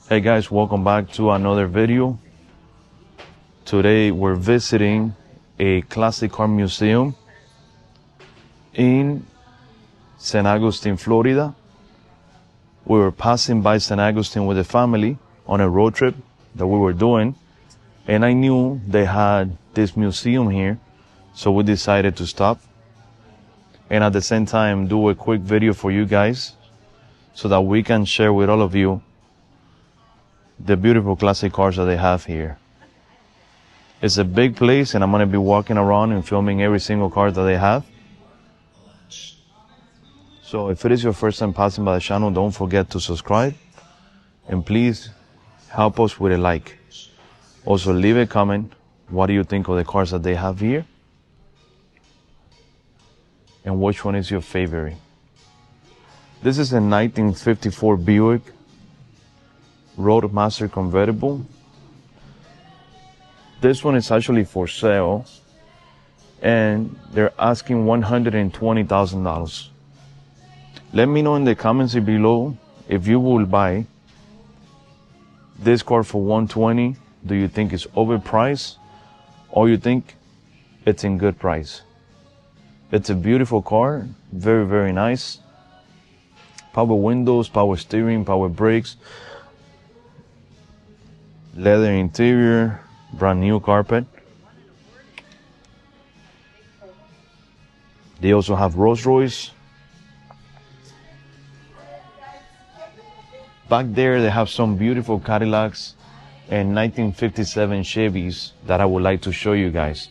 Hey guys, welcome back to another video. Today we're visiting a classic car museum in St. Augustine, Florida. We were passing by St. Augustine with the family on a road trip that we were doing, and I knew they had this museum here, so we decided to stop and at the same time do a quick video for you guys so that we can share with all of you the beautiful classic cars that they have here. It's a big place, and I'm going to be walking around and filming every single car that they have. So if it is your first time passing by the channel, don't forget to subscribe, and please help us with a like. Also leave a comment. What do you think of the cars that they have here? And which one is your favorite? This is a 1954 Buick Roadmaster convertible. This one is actually for sale, and they're asking $120,000. Let me know in the comments below if you will buy this car for $120. Do you think it's overpriced, or you think it's in good price? It's a beautiful car, very, very nice. Power windows, power steering, power brakes, leather interior, brand new carpet. They also have Rolls Royce. Back there they have some beautiful Cadillacs and 1957 Chevys that I would like to show you guys.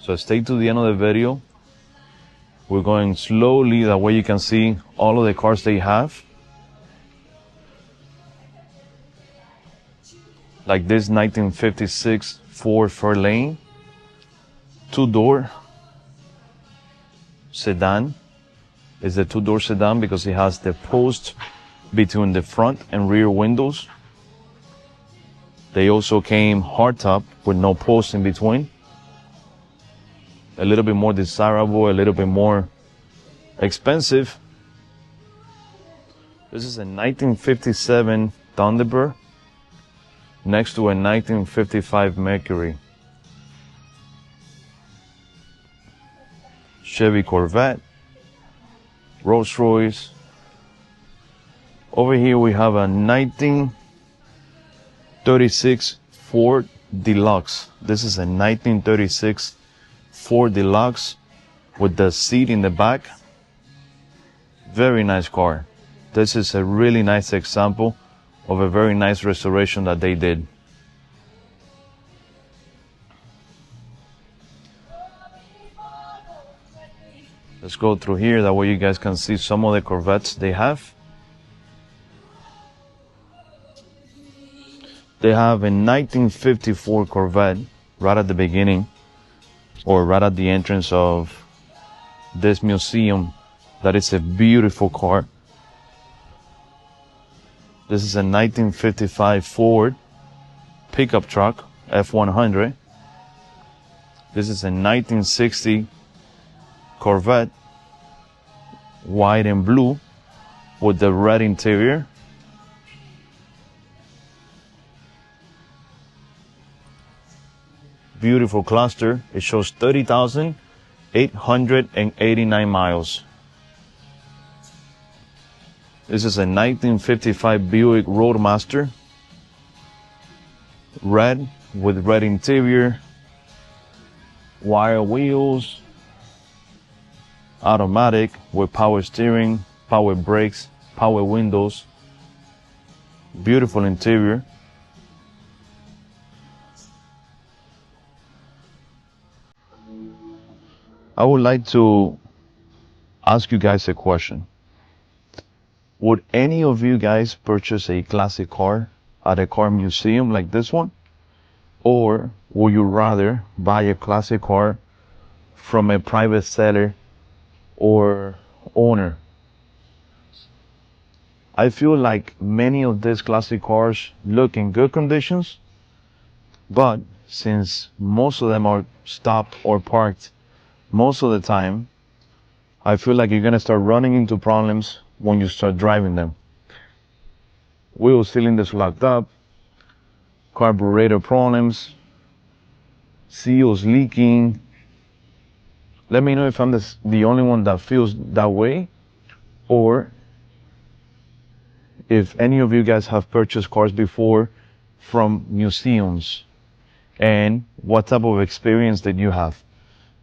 So stay to the end of the video. We're going slowly, that way you can see all of the cars they have. Like this 1956 Ford Fairlane, two-door sedan. It's a two-door sedan because it has the post between the front and rear windows. They also came hardtop with no post in between. A little bit more desirable, a little bit more expensive. This is a 1957 Thunderbird next to a 1955 Mercury. Chevy Corvette, Rolls Royce. Over here we have a 1936 Ford Deluxe. This is a 1936 Ford Deluxe with the seat in the back. Very nice car. This is a really nice example of a very nice restoration that they did. Let's go through here, that way you guys can see some of the Corvettes they have. They have a 1954 Corvette right at the beginning, or right at the entrance of this museum. That is a beautiful car. This is a 1955 Ford pickup truck, F100. This is a 1960 Corvette, white and blue with the red interior. Beautiful cluster. It shows 30,889 miles. This is a 1955 Buick Roadmaster, red with red interior, wire wheels, automatic with power steering, power brakes, power windows, beautiful interior. I would like to ask you guys a question. Would any of you guys purchase a classic car at a car museum like this one? Or would you rather buy a classic car from a private seller or owner? I feel like many of these classic cars look in good conditions, but since most of them are stopped or parked most of the time, I feel like you're going to start running into problems when you start driving them. wheel cylinders locked up, carburetor problems, seals leaking. Let me know if I'm the only one that feels that way, or if any of you guys have purchased cars before from museums, and what type of experience did you have?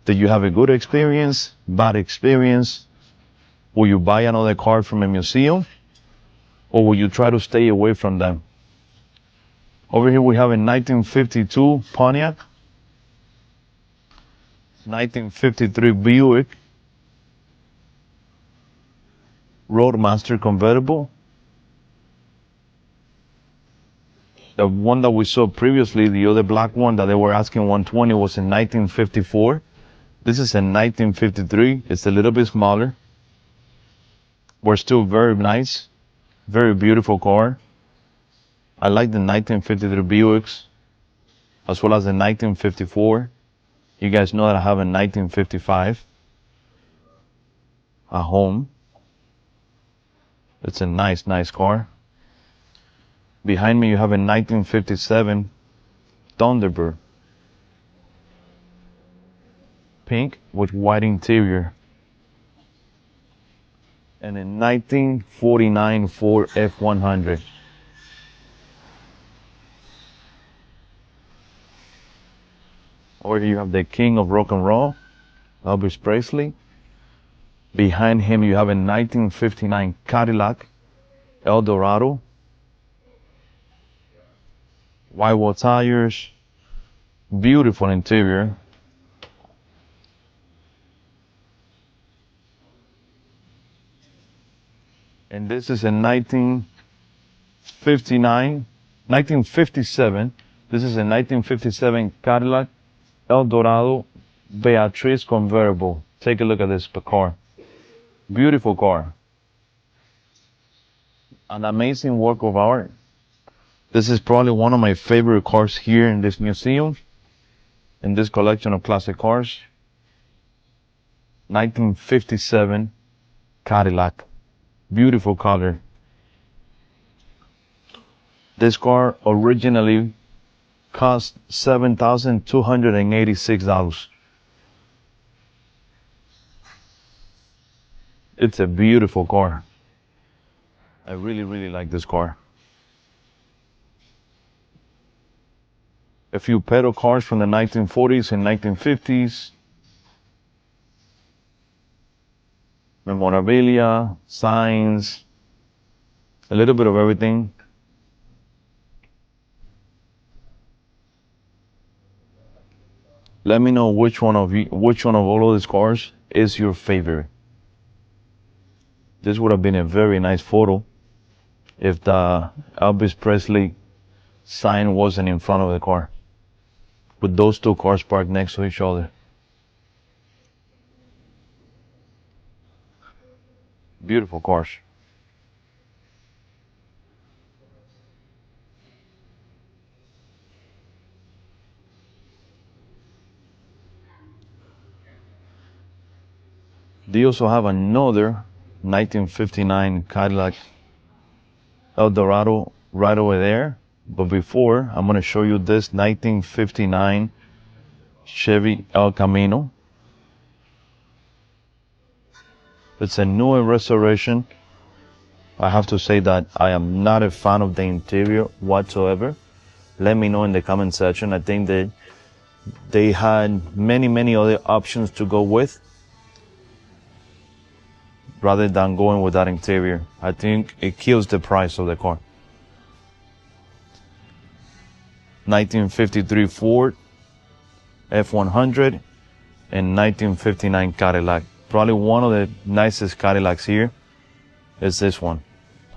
Did you have a good experience, bad experience? Will you buy another car from a museum, or will you try to stay away from them? Over here we have a 1952 Pontiac, 1953 Buick Roadmaster convertible. The one that we saw previously, the other black one that they were asking 120, was in 1954. This is a 1953. It's a little bit smaller. We're still very nice, very beautiful car. I like the 1953 Buicks as well as the 1954. You guys know that I have a 1955 at home. It's a nice car. Behind me you have a 1957 Thunderbird, pink with white interior, and a 1949 Ford F100. Over here you have the king of rock and roll, Elvis Presley. Behind him you have a 1959 Cadillac Eldorado, white wall tires, beautiful interior. And this is a 1957. This is a 1957 Cadillac Eldorado Beatrice convertible. Take a look at this car. Beautiful car. An amazing work of art. This is probably one of my favorite cars here in this museum, in this collection of classic cars. 1957 Cadillac. Beautiful color. This car originally cost $7,286. It's a beautiful car. I really like this car. A few pedal cars from the 1940s and 1950s. Memorabilia, signs, a little bit of everything. Let me know which one of all of these cars is your favorite. This would have been a very nice photo if the Elvis Presley sign wasn't in front of the car, with those two cars parked next to each other. Beautiful cars. They also have another 1959 Cadillac Eldorado right over there. But before, I'm going to show you this 1959 Chevy El Camino. It's a newer restoration. I have to say that I am not a fan of the interior whatsoever. Let me know in the comment section. I think that they had many other options to go with rather than going with that interior. I think it kills the price of the car. 1953 Ford F100 and 1959 Cadillac. Probably one of the nicest Cadillacs here is this one.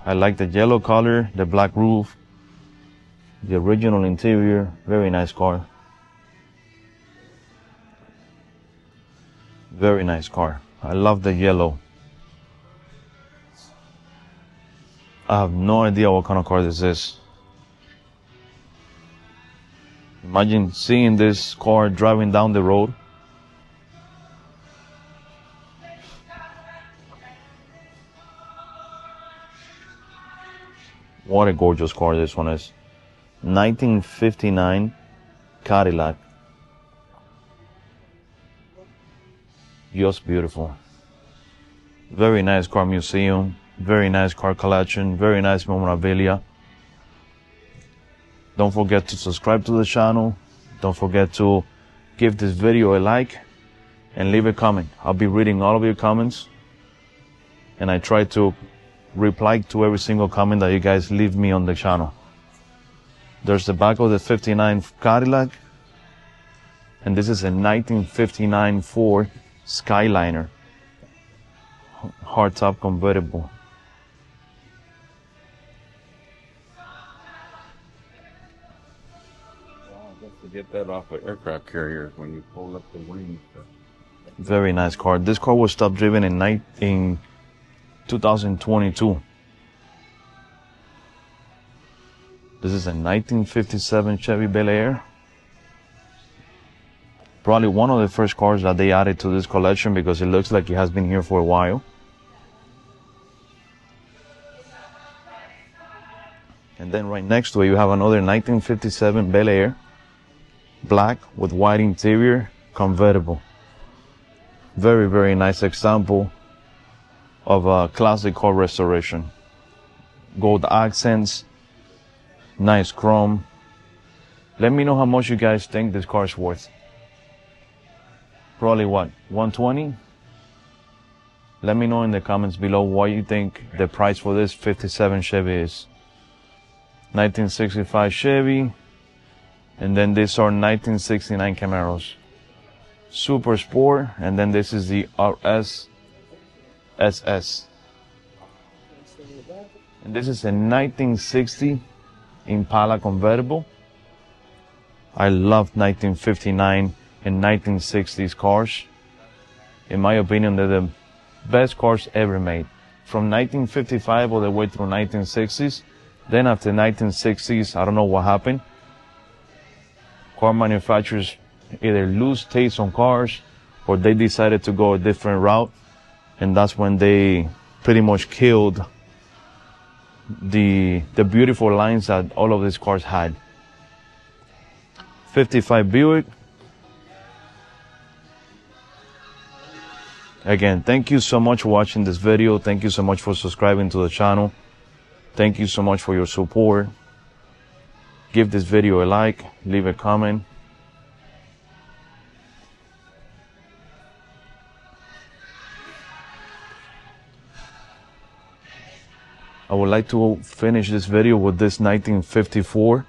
I like the yellow color, the black roof, the original interior. Very nice car. Very nice car. I love the yellow. I have no idea what kind of car this is. Imagine seeing this car driving down the road. What a gorgeous car this one is. 1959 Cadillac. Just beautiful. Very nice car museum. Very nice car collection. Very nice memorabilia. Don't forget to subscribe to the channel. Don't forget to give this video a like and leave a comment. I'll be reading all of your comments, and I try to reply to every single comment that you guys leave me on the channel. There's the back of the 59 Cadillac, and this is a 1959 Ford Skyliner hardtop convertible. To get that off an aircraft carrier when you pull up the wings. Very nice car. This car was top driven in 2022. This is a 1957 Chevy Bel Air. Probably one of the first cars that they added to this collection because it looks like it has been here for a while. And then right next to it you have another 1957 Bel Air, black with white interior, convertible. Very, very nice example of a classic car restoration. Gold accents, nice chrome. Let me know how much you guys think this car is worth. Probably what, 120? Let me know in the comments below what you think the price for this 57 Chevy is. 1965 Chevy, and then these are 1969 Camaros. Super Sport, and then this is the RS SS. And this is a 1960 Impala convertible. I love 1959 and 1960s cars. In my opinion, they're the best cars ever made. From 1955 all the way through 1960s. Then after 1960s, I don't know what happened. Car manufacturers either lose taste on cars or they decided to go a different route. And that's when they pretty much killed the beautiful lines that all of these cars had. 55 Buick. Again, thank you so much for watching this video. Thank you so much for subscribing to the channel. Thank you so much for your support. Give this video a like, leave a comment. I would like to finish this video with this 1954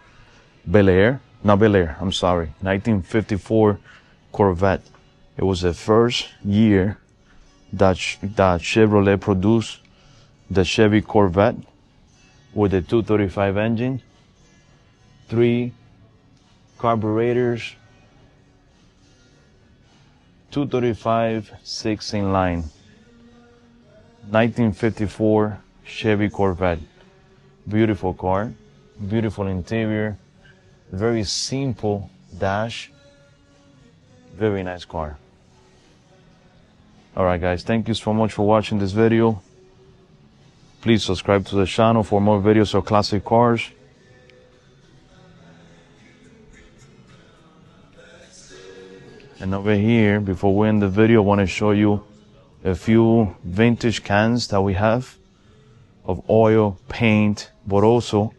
Bel Air. Not Bel Air, I'm sorry. 1954 Corvette. It was the first year that Chevrolet produced the Chevy Corvette with a 235 engine, 3 carburetors, 235 6-in-line. 1954 Chevy Corvette. Beautiful car, beautiful interior, very simple dash, very nice car. Alright guys, thank you so much for watching this video. Please subscribe to the channel for more videos of classic cars. And over here, before we end the video, I want to show you a few vintage cans that we have of oil, paint, but also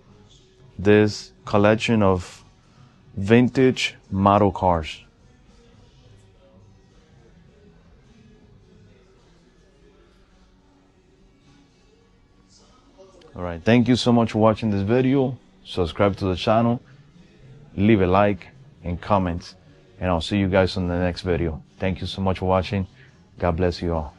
this collection of vintage model cars. Alright, thank you so much for watching this video. Subscribe to the channel, leave a like and comment, and I'll see you guys on the next video. Thank you so much for watching. God bless you all.